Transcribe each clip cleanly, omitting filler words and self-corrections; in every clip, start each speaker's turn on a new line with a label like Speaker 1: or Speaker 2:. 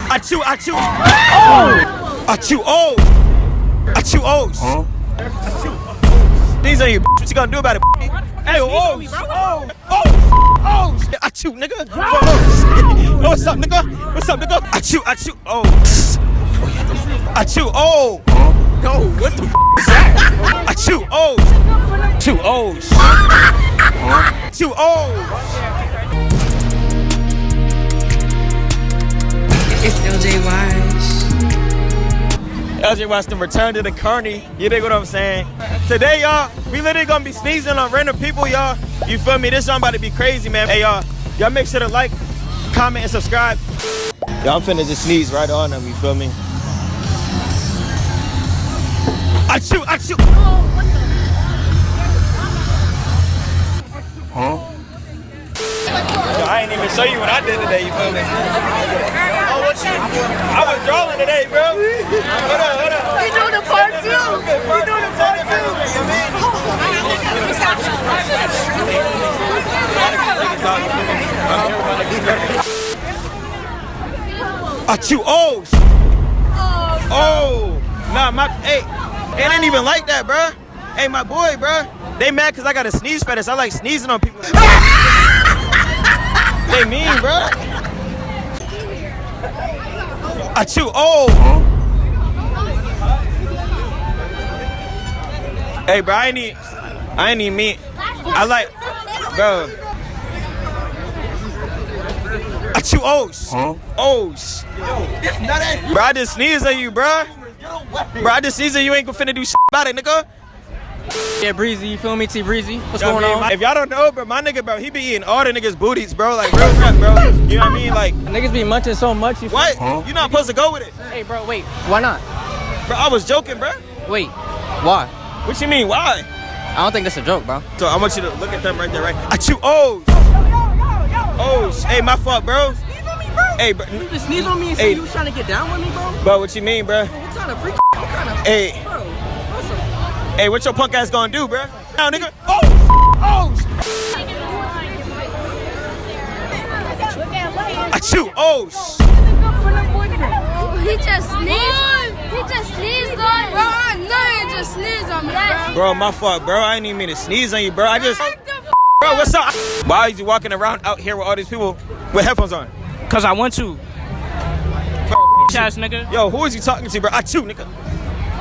Speaker 1: Achoo, achoo. Oh! Achoo, oh! Achoo, oh! Huh? These are you, what you gonna do about it? Hey, oh! Oh! Oh! Achoo, nigga! Oh, what's up, nigga? What's up, nigga? Achoo, achoo, oh! Achoo, oh! No, what the is that? Achoo, oh! Achoo, oh! Achoo, oh!
Speaker 2: It's LJ Wise.
Speaker 1: LJ Wise to return to the Carney. You dig what I'm saying? Today, y'all, we literally gonna be sneezing on random people, y'all. You feel me? This song about to be crazy, man. Hey, y'all make sure to like, comment, and subscribe. Y'all, I'm finna just sneeze right on them, you feel me? Achoo, achoo! Huh? Yo, I ain't even show you what I did today, you feel me? Oh, what you? I was drawing today, bro. Hold up, hold up.
Speaker 3: We doing the part two.
Speaker 1: We doing the part two. You mean? Achoo, oh! Oh! Nah, hey, it ain't even like that, bro. Hey, my boy, bro. They mad because I got a sneeze fetish. I like sneezing on people. They mean, bro. Achoo, oh. Hey, bro, I ain't even mean. I like, bro. Achoo, oh. Oh. Bro, I just sneezed on you, bro. Bro, I just sneezed on you. Ain't gonna finna do shit about it, nigga.
Speaker 4: Yeah, Breezy, you feel me? T Breezy, what's going on?
Speaker 1: If y'all don't know, bro, my nigga, bro, he be eating all the niggas' booties, bro. Like, real rap, bro. You know what I mean? Like,
Speaker 4: niggas be munching so much. You
Speaker 1: what? Huh? You not supposed to go with it.
Speaker 4: Hey, bro, wait. Why not?
Speaker 1: Bro, I was joking, bro.
Speaker 4: Wait, why?
Speaker 1: What you mean, why?
Speaker 4: I don't think that's a joke, bro.
Speaker 1: So I want you to look at them right there, right? Achoo, oh. Oh, hey, my fault, bro.
Speaker 4: Sneeze on me, bro.
Speaker 1: Hey, bro.
Speaker 4: You just sneeze on me and say you was trying to get down with me, bro?
Speaker 1: Bro, what you mean, bro?
Speaker 4: What kind of freak? What kind of?
Speaker 1: Hey.
Speaker 4: Bro,
Speaker 1: hey, what your punk ass gonna do, bro? Now, nigga. Oh! Oh! Achoo! Oh!
Speaker 3: He just sneezed. He just sneezed on me. Bro, I know he just sneezed on me, bro.
Speaker 1: Bro, my fault, bro. I ain't even mean to sneeze on you, bro. I just... Bro, what's up? Why are you walking around out here with all these people with headphones on?
Speaker 4: Cause I want to.
Speaker 1: Bro,
Speaker 4: ass nigga.
Speaker 1: Yo, who is you talking to, bro? Achoo, nigga.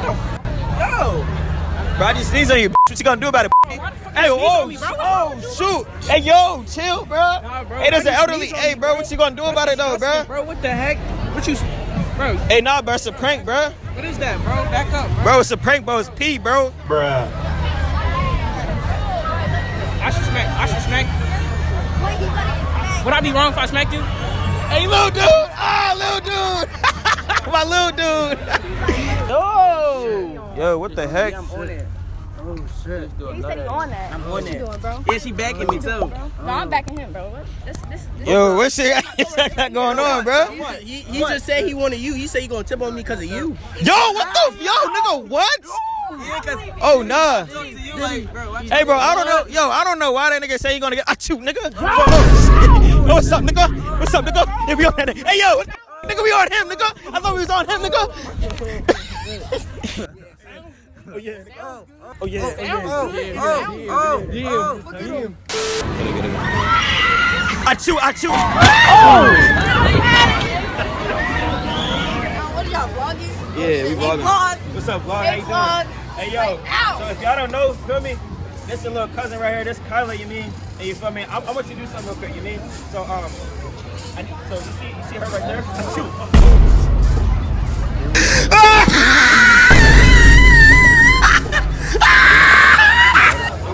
Speaker 1: Yo. Bro, I just sneezed on you, what you gonna do about it? Hey, oh, shoot. Hey, yo, chill, bro. Nah, bro. Hey, there's an elderly. Hey, bro, what you gonna do about it, though, bro?
Speaker 4: Bro, what the heck? What you, bro?
Speaker 1: Hey, nah, bro, it's a prank, bro.
Speaker 4: What is that, bro? Back up, bro.
Speaker 1: Bro, it's a prank, bro. It's pee, bro.
Speaker 4: Bruh. I should smack. Would I be wrong if I smacked you?
Speaker 1: Hey, little dude. Ah, little dude. My little dude. No. Yo, what the heck?
Speaker 4: I'm on it. Oh shit.
Speaker 3: He said he on that.
Speaker 4: I'm on
Speaker 3: what you
Speaker 4: it.
Speaker 3: doing, bro?
Speaker 4: Yeah, she backing me too.
Speaker 3: No, I'm backing him, bro. What? This
Speaker 1: Yo, what shit got going on, bro?
Speaker 4: He just said he wanted you. He said he gonna tip on me because of you.
Speaker 1: Yo, what the? Yo, nigga, what?
Speaker 4: Yeah,
Speaker 1: oh, nah.
Speaker 4: Like,
Speaker 1: hey, bro, I don't know. Yo, I don't know why that nigga say he gonna get achoo, nigga. Oh, what's up, nigga? What's up, nigga? Yeah, we on that nigga. Hey, yo, nigga, we on him, nigga. I thought we was on him, nigga. Oh yeah. Oh yeah. Achoo, achoo. Oh!
Speaker 3: What are y'all vlogging?
Speaker 1: Yeah, we vlogging. What's up, vlog? How you doing? Hey, yo. So if y'all don't know, feel me? This is a little cousin right here. This Kyla, you mean? And you feel me? I want you to do something real quick, you mean? So so you see her right there? Achoo.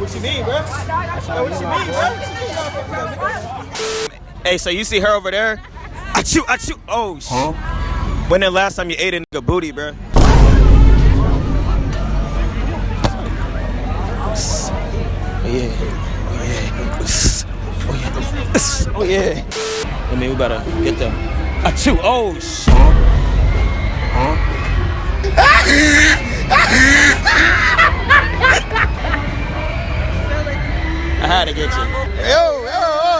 Speaker 1: What you mean, bro? What you mean, bro? Hey, so you see her over there? Achoo, achoo. Oh, shit. When the last time you ate a nigga booty, bro? Oh, yeah. Oh, yeah. Oh, yeah. I mean, we better get them. Achoo. Oh, shit. I had to get you. Yo,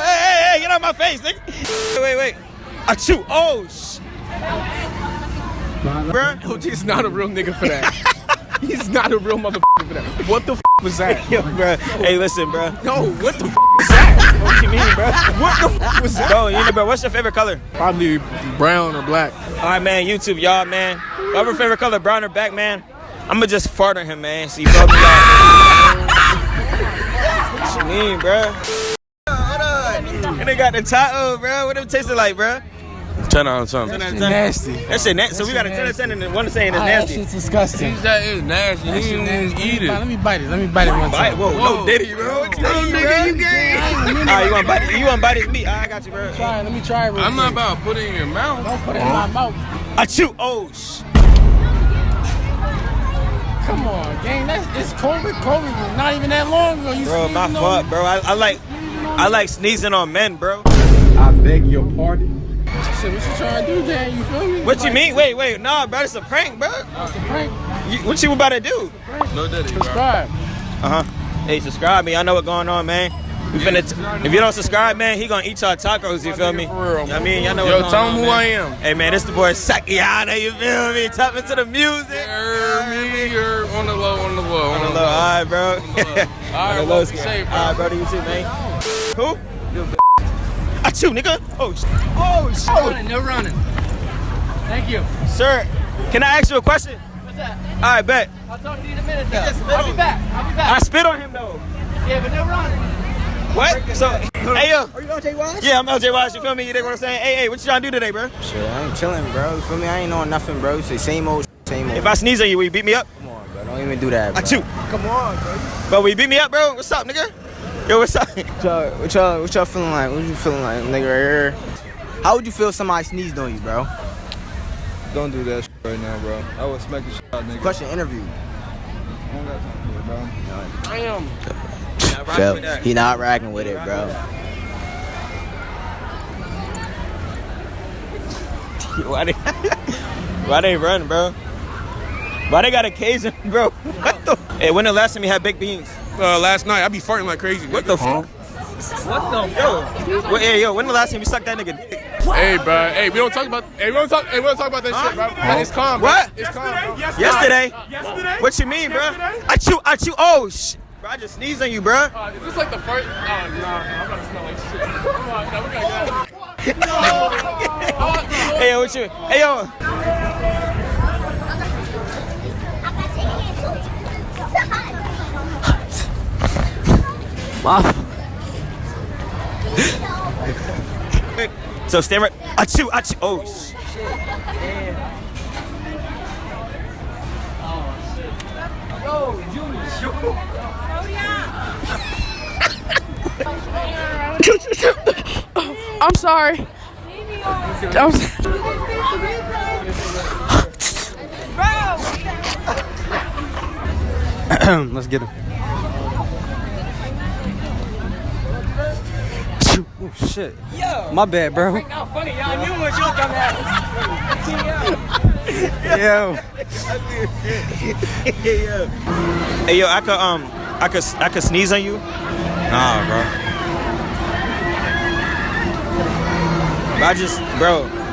Speaker 1: hey, get out my face, nigga. Wait. Achoo, oh, Bruh.
Speaker 5: LG's not a real nigga for that. He's not a real motherfucker for that. What the was that?
Speaker 1: Yo, bruh. Hey, listen, bruh.
Speaker 5: No, what the was that?
Speaker 1: What you mean, bruh?
Speaker 5: What the was that?
Speaker 1: Bro, you know, bro, what's your favorite color?
Speaker 5: Probably brown or black.
Speaker 1: All right, man, YouTube, y'all, man. Whatever favorite color, brown or black, man, I'm gonna just fart on him, man. So you feel me, like? What you mean, bruh? Hold on. And they got the taco, bruh. What it tasted like, bruh?
Speaker 5: 10 out of 10.
Speaker 4: Nasty.
Speaker 1: That shit nasty. So we got a 10 out of 10 and one saying it's nasty.
Speaker 4: That shit's disgusting.
Speaker 5: That is nasty. He didn't eat it.
Speaker 4: Let me bite it. Let me bite it one time.
Speaker 1: Whoa, no diddy, bro. What you mean, bro? You Alright, you wanna bite it? You wanna bite his meat? I got you, bro.
Speaker 4: Let me try it real
Speaker 5: I'm not
Speaker 4: quick.
Speaker 5: about to put it in your mouth.
Speaker 4: Don't put it in my mouth.
Speaker 1: I chew. Oh, sh.
Speaker 4: Come on, gang. It's COVID. COVID was not even that long ago. You
Speaker 1: Bro, my fault, bro. I like sneezing on men, bro.
Speaker 5: I beg your pardon.
Speaker 4: Shit, what you trying to do, gang? You feel me?
Speaker 1: What you mean? Wait. Nah, bro, it's a prank, bro.
Speaker 4: It's a prank.
Speaker 1: What you about to do?
Speaker 5: No daddy, bro.
Speaker 4: Subscribe.
Speaker 1: Hey, subscribe me. I know what's going on, man. We finna if you don't subscribe, man, he gonna eat y'all tacos, you feel me?
Speaker 5: For real.
Speaker 1: You know what I mean? Y'all know
Speaker 5: Yo,
Speaker 1: what's
Speaker 5: tell
Speaker 1: going
Speaker 5: him
Speaker 1: on,
Speaker 5: who
Speaker 1: man.
Speaker 5: I am.
Speaker 1: Hey, man, this the boy Sakiana, you feel me? Tap into the music.
Speaker 5: You're on the low, on the low, on the low.
Speaker 1: Alright, bro.
Speaker 5: All right,
Speaker 1: low
Speaker 5: well,
Speaker 1: scale.
Speaker 5: safe, bro.
Speaker 1: Alright, bro, you too, man. Who? I chew, nigga. Oh, shit.
Speaker 4: No running. Thank you.
Speaker 1: Sir, can I ask you a question?
Speaker 4: What's that?
Speaker 1: Alright, bet.
Speaker 4: I'll talk to you in a minute, though. I'll be back.
Speaker 1: I spit on him, though.
Speaker 4: Yeah, but no running.
Speaker 1: What? So, hey, yo.
Speaker 6: Are you LJ Wash?
Speaker 1: Yeah, I'm LJ Wash, you feel me? You dig what I'm saying? Hey, what you trying to do today, bro?
Speaker 6: Shit, I ain't chilling, bro. You feel me? I ain't knowing nothing, bro. Say same old, same old.
Speaker 1: If I sneeze on you, will you beat me up?
Speaker 6: Come on, bro. Don't even do that, bro.
Speaker 1: I chew.
Speaker 6: Come on, bro.
Speaker 1: Bro, will you beat me up, bro? What's up, nigga? Yo, what's up?
Speaker 6: What y'all feeling like? What you feeling like, nigga, right here? How would you feel if somebody sneezed on you, bro?
Speaker 7: Don't do that shit right now, bro. I would smack the shit out, nigga.
Speaker 6: Question interview.
Speaker 7: I don't got time for it, bro.
Speaker 5: I am.
Speaker 6: Phil, he not racking with it, bro.
Speaker 1: Why they run, bro? Why they got a cage, bro? What the? Hey, when the last time you had baked beans?
Speaker 5: Last night, I be farting like crazy.
Speaker 1: What the fuck? What the yo, when the last time you sucked that nigga dick?
Speaker 5: Hey, bro. Hey, we don't talk about. Hey, we don't talk about that shit, bro. It's calm. Bro.
Speaker 1: What?
Speaker 5: It's calm, bro.
Speaker 1: Yesterday? What you mean, bro? I chew. Oh, shit. Bro, I just sneezed on you, bro.
Speaker 5: Is this like the first? Oh, nah. I'm about to smell like shit. Come on, no, we gotta go.
Speaker 1: Hey, yo, what you? Hey, yo. So stand right. I chew. Oh, shit.
Speaker 3: I'm sorry.
Speaker 6: Let's get him. Oh shit. Yo. My bad, bro.
Speaker 4: Not funny, y'all knew what you come at.
Speaker 6: Yo.
Speaker 1: Hey, yo, I could sneeze on you.
Speaker 6: Nah, bro.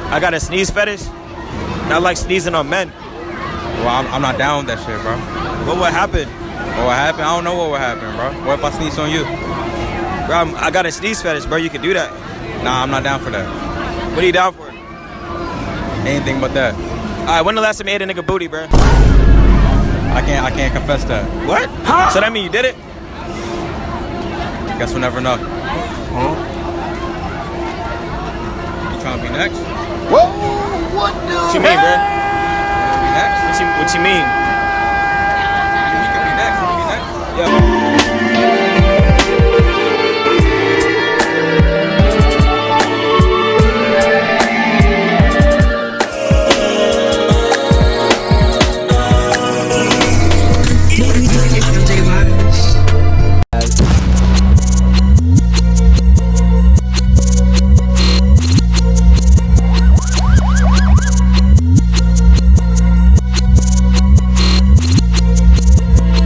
Speaker 1: I got a sneeze fetish. And I like sneezing on men.
Speaker 7: Well, I'm not down with that shit, bro.
Speaker 1: What would happen?
Speaker 7: What would happen? I don't know what would happen, bro. What if I sneeze on you?
Speaker 1: Bro, I got a sneeze fetish, bro. You can do that.
Speaker 7: Nah, I'm not down for that.
Speaker 1: What are you down for?
Speaker 7: Anything but that.
Speaker 1: All right, when the last time you ate a nigga booty, bro?
Speaker 7: I can't confess that.
Speaker 1: What? So that mean you did it?
Speaker 7: Guess we'll never know. You trying to be next?
Speaker 1: What you mean, bro?
Speaker 7: Be next?
Speaker 1: What you mean?
Speaker 7: You can be next. You can be next.
Speaker 1: Yo.